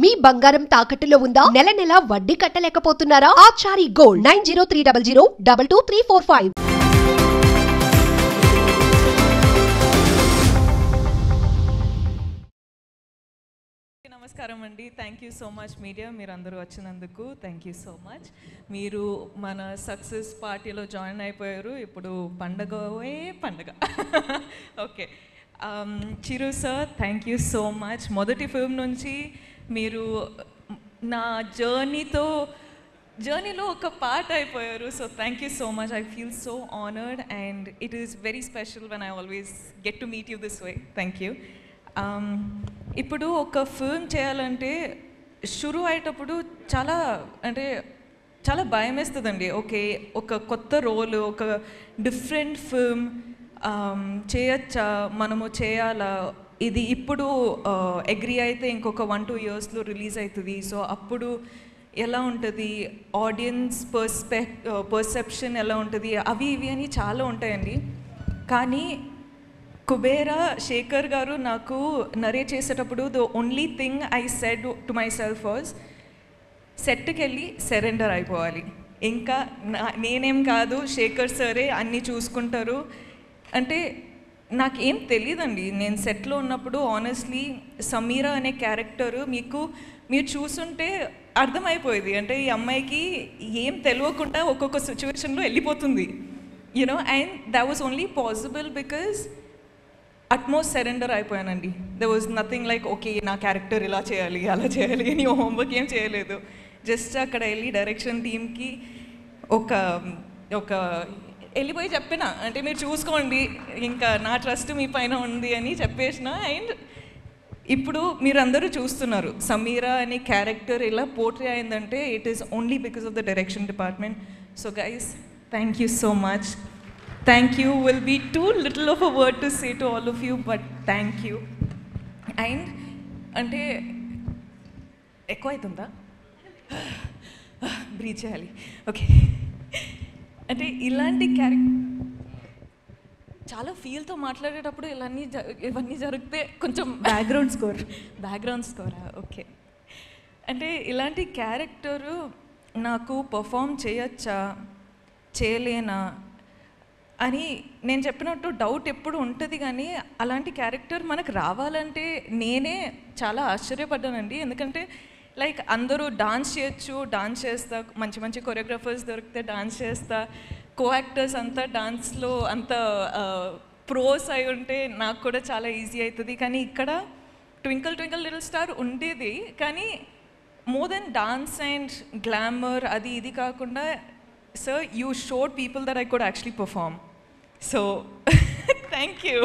మీ బంగారం తాకట్టులో ఉందా? నెల నెల వడ్డీ కట్టలేకపోతున్నారా? ఆచారి గోల్డ్ 9030022345. నమస్కారం అండి. Thank you so much media, మీరు అందరూ వచ్చినందుకు థ్యాంక్ యూ సో మచ్. మీరు మన సక్సెస్ పార్టీలో జాయిన్ అయిపోయారు. ఇప్పుడు పండగవే పండగ. Okay, Chiru sir thank you so much. మొదటి ఫిల్మ్ నుంచి మీరు నా జర్నీలో ఒక పార్ట్ అయిపోయారు. So thank you so much. I feel so honoured and it is very special when I always get to meet you this way. Thank you. ఇప్పుడు ఒక film చేయాలంటే షురు అయ్యేటప్పుడు చాలా భయం వేస్తుందండి. ఓకే, ఒక కొత్త రోల్, ఒక డిఫరెంట్ ఫిల్మ్ చేయొచ్చా, మనము చేయాలా, ఇది ఇప్పుడు అగ్రీ అయితే ఇంకొక 1-2 yearsలో రిలీజ్ అవుతుంది. సో అప్పుడు ఎలా ఉంటుంది, ఆడియన్స్ పర్సెప్షన్ ఎలా ఉంటుంది, అవి ఇవి అని చాలా ఉంటాయండి. కానీ కుబేరా శేఖర్ గారు నాకు నరేట్ చేసేటప్పుడు the only thing I said to my self was, సెట్కి వెళ్ళి సరెండర్ అయిపోవాలి. ఇంకా నేనేం కాదు, శేఖర్ సరే అన్నీ చూసుకుంటారు. అంటే నాకేం తెలియదండి. నేను సెట్లో ఉన్నప్పుడు ఆనెస్ట్లీ సమీరా అనే క్యారెక్టరు మీరు చూసుంటే అర్థమైపోయేది. అంటే ఈ అమ్మాయికి ఏం తెలియకుండా ఒక్కొక్క సిచ్యువేషన్లో వెళ్ళిపోతుంది, you know. And that was only possible because utmost surrender అయిపోయానండి. There was nothing like okay నా క్యారెక్టర్ ఇలా చేయాలి అలా చేయాలి అని హోంవర్క్ ఏం చేయలేదు. జస్ట్ అక్కడ వెళ్ళి డైరెక్షన్ టీమ్కి ఒక వెళ్ళిపోయి చెప్పిన, అంటే మీరు చూసుకోండి, ఇంకా నా ట్రస్ట్ మీ పైన ఉంది అని చెప్పేసిన. అండ్ ఇప్పుడు మీరందరూ చూస్తున్నారు సమీరా అనే క్యారెక్టర్ ఇలా పోర్ట్రే అయిందంటే it is only because of the direction department. So guys, thank you so much. Thank you will be too little of a word to say to all of you, but thank you. And అంటే ఎక్కువ అవుతుందా, breath చేయాలి. Okay, అంటే ఇలాంటి character చాలా ఫీల్తో మాట్లాడేటప్పుడు ఇవన్నీ జరిగితే కొంచెం బ్యాక్గ్రౌండ్ స్కోరా. ఓకే, అంటే ఇలాంటి క్యారెక్టరు నాకు పర్ఫామ్ చేయొచ్చా చేయలేనా అని నేను చెప్పినట్టు డౌట్ ఎప్పుడు ఉంటుంది. కానీ అలాంటి క్యారెక్టర్ మనకు రావాలంటే నేనే చాలా ఆశ్చర్యపడ్డానండి. ఎందుకంటే లైక్ అందరూ డాన్స్ చేయొచ్చు, డాన్స్ చేస్తా, మంచి మంచి కొరియోగ్రాఫర్స్ దొరికితే డాన్స్ చేస్తా, కో యాక్టర్స్ అంతా డాన్స్లో అంత ప్రోస్ అయి ఉంటే నాకు కూడా చాలా ఈజీ అవుతుంది. కానీ ఇక్కడ ట్వింకిల్ ట్వింకిల్ లిటిల్ స్టార్ ఉండేది, కానీ more than dance and glamour అది ఇది కాకుండా, sir, you showed people that I could actually perform. So, thank you.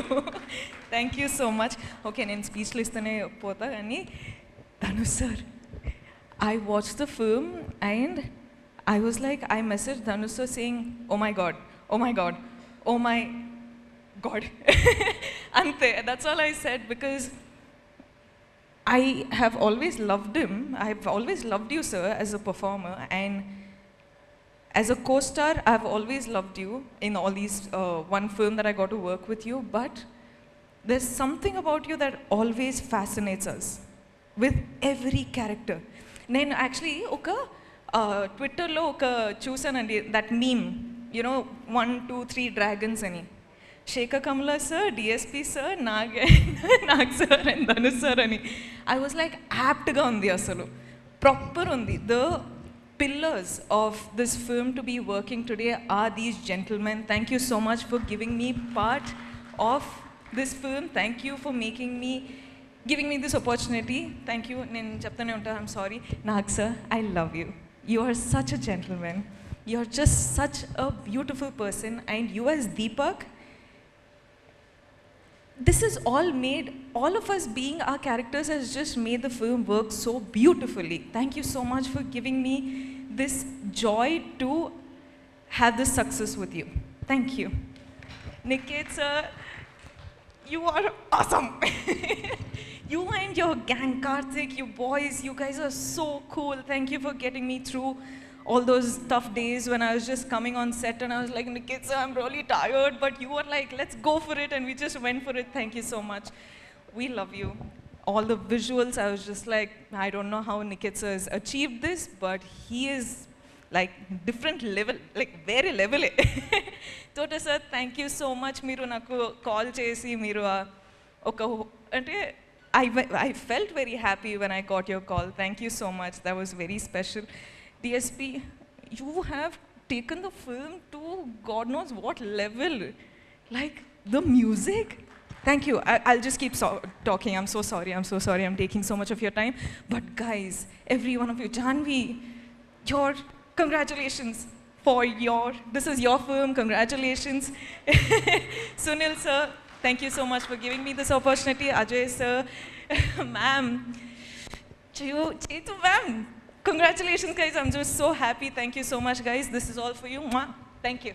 Thank you so much. Okay, నేను స్పీచ్లో ఇస్తూనే పోతా. కానీ Dhanush sir, I watched the film and I was like, I messaged Dhanush sir saying, oh my god, oh my god, oh my god. Ante, that's all I said, because I have always loved him. I have always loved you, sir, as a performer, and as a co-star, I've always loved you in all these one film that I got to work with you, but there's something about you that always fascinates us with every character. నేను actually ఒక ట్విట్టర్లో ఒక చూసానండి, that meme, you know 1, 2, 3 dragons అని. Shekhar Kammula sir, DSP sir, Nag sir and Dhanush sir అని. I was like యాప్ట్గా ఉంది, అసలు ప్రాపర్ ఉంది. The pillars of this film to be working today are these gentlemen. Thank you so much for giving me part of this film. Thank you for giving me this opportunity. Thank you. Nen cheptane unta, I'm sorry. Nag sir, I love you. You are such a gentleman. You are just such a beautiful person, and you as Deepak, this is all of us being our characters has just made the film work so beautifully. Thank you so much for giving me this joy to have this success with you. Thank you. Niket sir, you are awesome. You and your gang, Karthik, you boys, you guys are so cool. Thank you for getting me through all those tough days when I was just coming on set and I was like, Nikit sir, I'm really tired, but you were like, let's go for it, and we just went for it. Thank you so much. We love you. all the visuals, I was just like, I don't know how Nikit sir has achieved this, but he is like different level, like very level. Tota sir, thank you so much. Meeru naku call chesi meeru oka ante I felt very happy when I got your call. Thank you so much. That was very special. DSP, you have taken the film to God knows what level. Like the music. Thank you. I'll just keep talking. I'm so sorry. I'm taking so much of your time. But guys, every one of you, Janvi, congratulations for this is your film. Congratulations. Sunil sir, thank you so much for giving me this opportunity. Ajay sir, ma'am, Chetu ma'am, congratulations guys. I'm just so happy. Thank you so much guys. This is all for you. Mwah. Thank you.